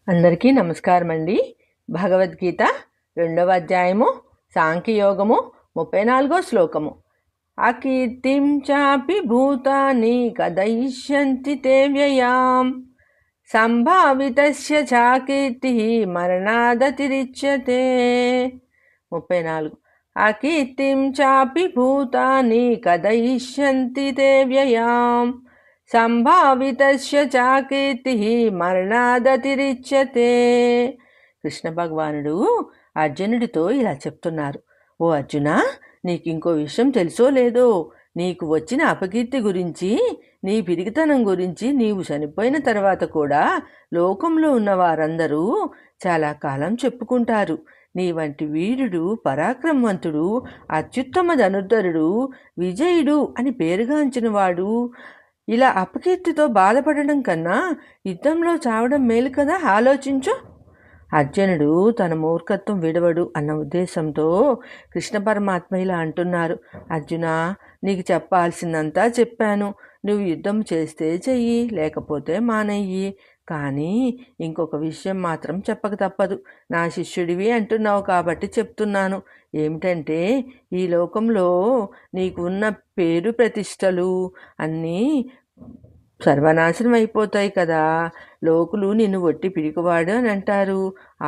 అందరికీ నమస్కారం అండి. భగవద్గీత 2వ అధ్యాయము సాంఖ్యయోగము 34వ శ్లోకము. అకీర్తిం చాపి భూతాని కదయిష్యంతి తే వ్యయాం సంభావితస్య చాకీర్తి మరణాదతిరిచ్యతే. 34. అకీర్తిం చాపి భూతాని కదయిష్యంతి తే వ్యయాం సంభావితస్య చాకీర్తి మరణాదతిరిచ్యతే. కృష్ణ భగవానుడు అర్జునుడితో ఇలా చెప్తున్నారు. ఓ అర్జున, నీకు ఇంకో విషయం తెలుసో లేదో, నీకు వచ్చిన అపకీర్తి గురించి, నీ పిరిగితనం గురించి నీవు చనిపోయిన తర్వాత కూడా లోకంలో ఉన్న వారందరూ చాలా కాలం చెప్పుకుంటారు. నీ వంటి వీరుడు, పరాక్రమవంతుడు, అత్యుత్తమ ధనుర్ధరుడు, విజయుడు అని పేరుగాంచిన వాడు ఇలా అపకీర్తితో బాధపడడం కన్నా యుద్ధంలో చావడం మేలు కదా, ఆలోచించు. అర్జునుడు తన మూర్ఖత్వం విడవడు అన్న ఉద్దేశంతో కృష్ణ పరమాత్మ ఇలా అంటున్నారు. అర్జున, నీకు చెప్పాల్సిందంతా చెప్పాను. నువ్వు యుద్ధం చేస్తే చెయ్యి, లేకపోతే మానయ్యి. కానీ ఇంకొక విషయం మాత్రం చెప్పక తప్పదు. నా శిష్యుడివి అంటున్నావు కాబట్టి చెప్తున్నాను. ఏమిటంటే, ఈ లోకంలో నీకు ఉన్న పేరు ప్రతిష్టలు అన్నీ సర్వనాశనం అయిపోతాయి కదా. లోకులు నిన్ను ఒట్టి పిరికివాడు అని అంటారు.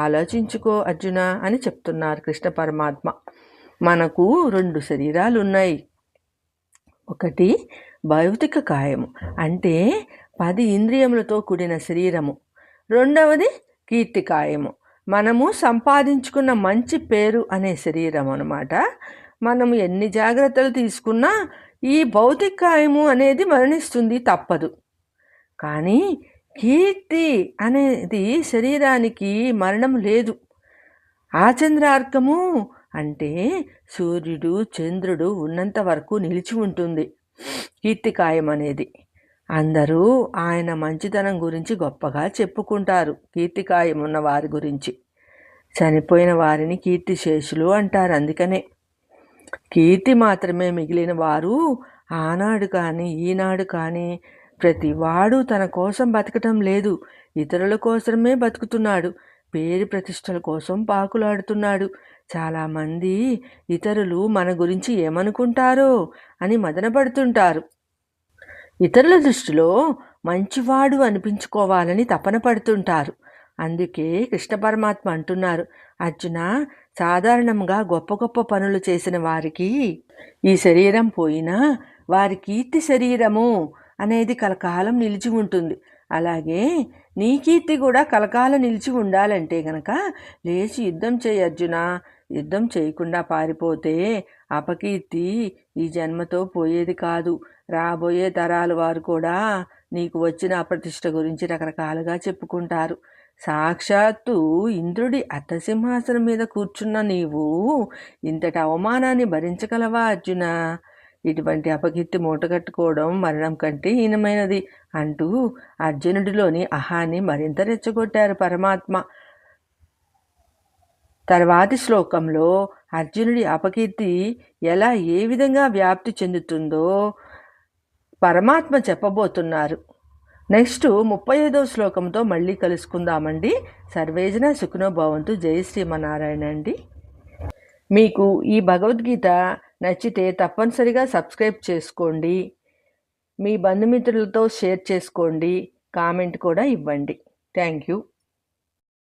ఆలోచించుకో అర్జున అని చెప్తున్నారు కృష్ణ పరమాత్మ. మనకు 2 శరీరాలు ఉన్నాయి. ఒకటి భౌతిక కాయము, అంటే 10 ఇంద్రియములతో కూడిన శరీరము. రెండవది కీర్తికాయము, మనము సంపాదించుకున్న మంచి పేరు అనే శరీరం అన్నమాట. మనము ఎన్ని జాగ్రత్తలు తీసుకున్నా ఈ భౌతిక కాయము అనేది మరణిస్తుంది, తప్పదు. కానీ కీర్తి అనేది శరీరానికి మరణం లేదు. ఆచంద్రార్కము అంటే సూర్యుడు చంద్రుడు ఉన్నంత వరకు నిలిచి ఉంటుంది కీర్తికాయం అనేది. అందరూ ఆయన మంచితనం గురించి గొప్పగా చెప్పుకుంటారు కీర్తికాయం ఉన్న వారి గురించి. చనిపోయిన వారిని కీర్తిశేషులు అంటారు. అందుకనే కీర్తి మాత్రమే మిగిలిన వారు ఆనాడు కానీ ఈనాడు కానీ ప్రతివాడు తన కోసం బతకటం లేదు, ఇతరుల కోసమే బతుకుతున్నాడు. పేరు ప్రతిష్టల కోసం పాకులాడుతున్నాడు. చాలామంది ఇతరులు మన గురించి ఏమనుకుంటారో అని మదనపడుతుంటారు. ఇతరుల దృష్టిలో మంచివాడు అనిపించుకోవాలని తపన పడుతుంటారు. అందుకే కృష్ణ పరమాత్మ అంటున్నారు, అర్జున, సాధారణంగా గొప్ప గొప్ప పనులు చేసిన వారికి ఈ శరీరం పోయినా వారి కీర్తి శరీరము అనేది కలకాలం నిలిచి ఉంటుంది. అలాగే నీ కీర్తి కూడా కలకాలం నిలిచి ఉండాలంటే గనక లేచి యుద్ధం చేయి అర్జున. యుద్ధం చేయకుండా పారిపోతే అపకీర్తి ఈ జన్మతో పోయేది కాదు. రాబోయే తరాల వారు కూడా నీకు వచ్చిన అప్రతిష్ట గురించి రకరకాలుగా చెప్పుకుంటారు. సాక్షాత్తు ఇంద్రుడి అర్థసింహాసనం మీద కూర్చున్న నీవు ఇంతటి అవమానాన్ని భరించగలవా అర్జున? ఇటువంటి అపకీర్తి మూటగట్టుకోవడం మరణం కంటే హీనమైనది అంటూ అర్జునుడిలోని అహాన్ని మరింత రెచ్చగొట్టారు పరమాత్మ. తర్వాతి శ్లోకంలో అర్జునుడి అపకీర్తి ఎలా ఏ విధంగా వ్యాప్తి చెందుతుందో పరమాత్మ చెప్పబోతున్నారు. నెక్స్ట్ 35వ శ్లోకంతో మళ్ళీ కలుసుకుందామండి. సర్వేజన సుఖినో భవంతు. జై శ్రీమన్నారాయణ అండి. మీకు ఈ భగవద్గీత నచ్చితే తప్పనిసరిగా సబ్స్క్రైబ్ చేసుకోండి, మీ బంధుమిత్రులతో షేర్ చేసుకోండి, కామెంట్ కూడా ఇవ్వండి. Thank you.